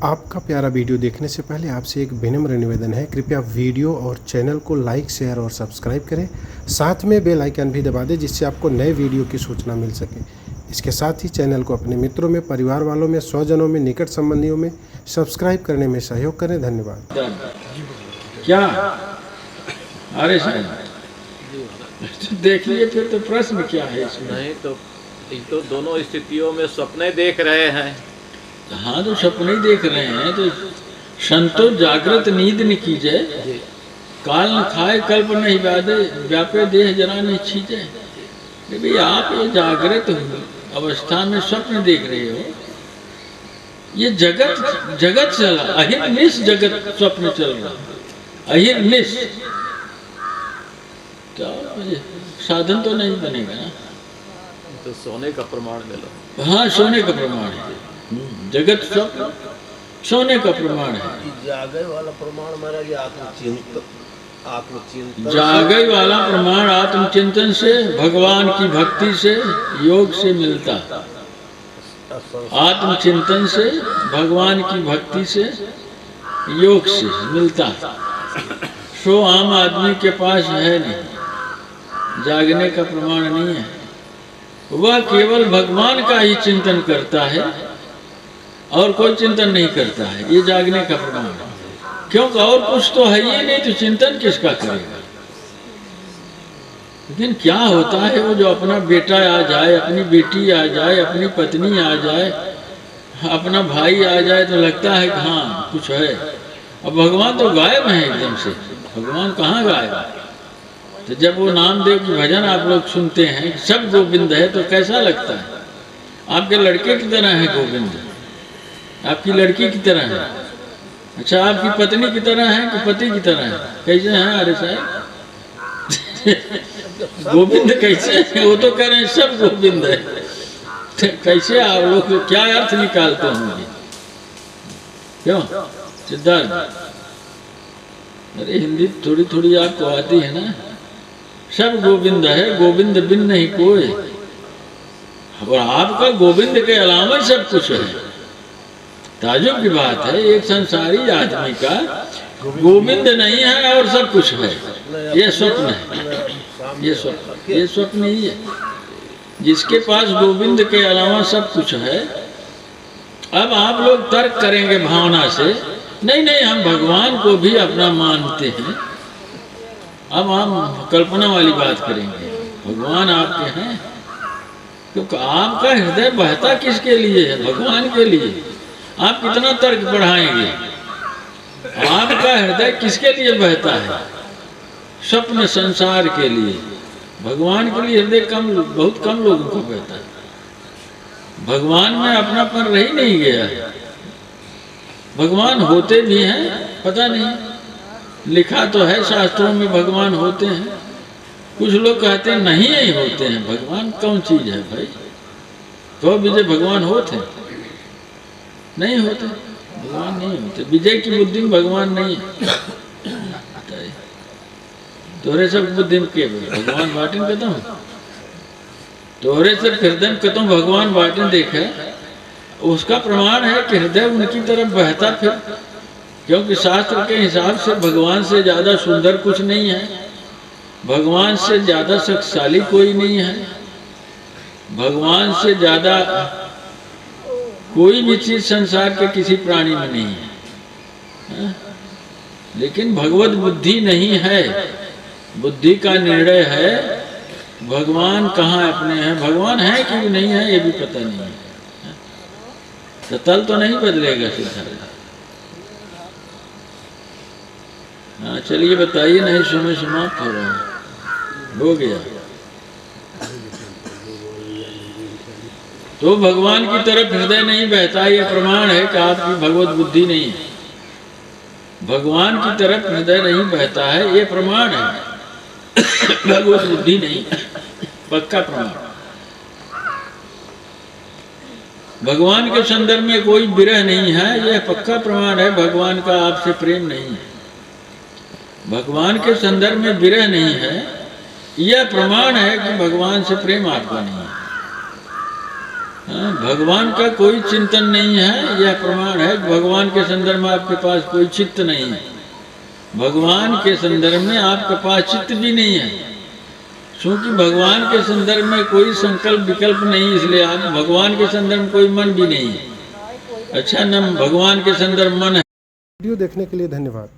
आपका प्यारा वीडियो देखने से पहले आपसे एक विनम्र निवेदन है, कृपया वीडियो और चैनल को लाइक, शेयर और सब्सक्राइब करें। साथ में बेल आइकन भी दबा दें जिससे आपको नए वीडियो की सूचना मिल सके। इसके साथ ही चैनल को अपने मित्रों में, परिवार वालों में, स्वजनों में, निकट संबंधियों में सब्सक्राइब करने में सहयोग करें। धन्यवाद। क्या अरे देख लिए फिर तो प्रश्न क्या है इसमें? नहीं तो दोनों स्थितियों में सपने देख रहे हैं। हाँ तो सपने ही देख रहे हैं तो संतो जागृत नींद न कीजिए, काल न खाए कल्प नहीं व्यापे देह जरा नहीं छीजे। भाई आप ये जागृत अवस्था में स्वप्न देख रहे हो, ये जगत चला अहिर्निश जगत स्वप्न चल रहा, अहिर्निश क्या साधन तो नहीं बनेगा ना। तो सोने का प्रमाण ले लो। हाँ सोने का प्रमाण है, जगत स्वप्न सोने का प्रमाण है। जागे वाला प्रमाण माना गया आत्मचिंतन, जागे वाला प्रमाण आत्मचिंतन से, भगवान की भक्ति से, योग से मिलता। आत्मचिंतन से, भगवान की भक्ति से, योग से मिलता। सो आम आदमी के पास है नहीं, जागने का प्रमाण नहीं है। वह केवल भगवान का ही चिंतन करता है और कोई चिंतन नहीं करता है, ये जागने का प्रमाण है। क्योंकि और कुछ तो है ही नहीं, तो चिंतन किसका करेगा। लेकिन क्या होता है, वो जो अपना बेटा आ जाए, अपनी बेटी आ जाए, अपनी पत्नी आ जाए, अपना भाई आ जाए तो लगता है कि हाँ कुछ है। अब भगवान तो गायब है एकदम से, भगवान कहाँ गायब है। तो जब वो नामदेव की भजन आप लोग सुनते हैं सब गोविंद है तो कैसा लगता है? आपके लड़के की तरह है गोविंद, आपकी लड़की की तरह है, अच्छा आपकी पत्नी की तरह है कि पति की तरह है? कैसे हैं अरे साहब? गोविंद कैसे है? वो तो कह रहे हैं सब गोविंद है। कैसे आप लोग क्या अर्थ निकालते होंगे? क्यों सिद्धार्थ? अरे हिंदी थोड़ी थोड़ी आपको आती है ना। सब गोविंद है, गोविंद बिन नहीं कोई। और आपका गोविंद के अलावा सब कुछ है। ताजुब की बात है, एक संसारी आदमी का गोविंद नहीं है और सब कुछ है, ये स्वप्न है। ये स्वप्न ही है। जिसके पास गोविंद के अलावा सब कुछ है। अब आप लोग तर्क करेंगे भावना से, नहीं हम भगवान को भी अपना मानते हैं। अब हम कल्पना वाली बात करेंगे, भगवान आपके हैं, क्योंकि आपका हृदय बहता किसके लिए है? भगवान के लिए। आप कितना तर्क बढ़ाएंगे? आपका हृदय किसके लिए बहता है? स्वप्न संसार के लिए। भगवान के लिए हृदय बहुत कम लोगों को बहता है। भगवान में अपनापन रह नहीं गया है। भगवान होते भी हैं, पता नहीं, लिखा तो है शास्त्रों में भगवान होते हैं। कुछ लोग कहते हैं नहीं होते हैं। भगवान कौन चीज है भाई? तो विजय भगवान होते हैं? नहीं होते, भगवान नहीं होते। विजय की बुद्धि में भगवान नहीं है। तोरे सब बुद्धि में के भगवान बाटिन कतम, तोरे सब हृदय में कतम भगवान बाटिन देखे, उसका प्रमाण है कि हृदय उनकी तरफ बहता फिर। क्योंकि शास्त्र के हिसाब से भगवान से ज्यादा सुंदर कुछ नहीं है, भगवान से ज्यादा शक्तिशाली कोई नहीं है, भगवान से ज्यादा कोई भी चीज संसार के किसी प्राणी में नहीं है। लेकिन भगवत बुद्धि नहीं है। बुद्धि का निर्णय है भगवान कहाँ अपने हैं। भगवान है कि नहीं है ये भी पता नहीं है। तो तल तो नहीं बदलेगा सिद्धार्थ। हाँ चलिए बताइए, नहीं समय समाप्त हो रहा है, हो गया। तो भगवान की तरफ हृदय नहीं बहता, ये प्रमाण है कि आपकी भगवत बुद्धि नहीं है। भगवान की तरफ हृदय नहीं बहता है, ये प्रमाण है भगवत बुद्धि नहीं है, पक्का प्रमाण। भगवान के संदर्भ में कोई विरह नहीं है, यह पक्का प्रमाण है भगवान का आपसे प्रेम नहीं है। भगवान के संदर्भ में विरह नहीं है, यह प्रमाण है कि भगवान से प्रेम आपका नहीं है। हाँ, भगवान का कोई चिंतन नहीं है, यह प्रमाण है। भगवान के संदर्भ में आपके पास कोई चित्त नहीं है, भगवान के संदर्भ में आपके पास चित्त भी नहीं है, क्योंकि भगवान के संदर्भ में कोई संकल्प विकल्प नहीं, इसलिए आप भगवान के संदर्भ में कोई मन भी नहीं है। अच्छा, न भगवान के संदर्भ मन है। वीडियो देखने के लिए धन्यवाद।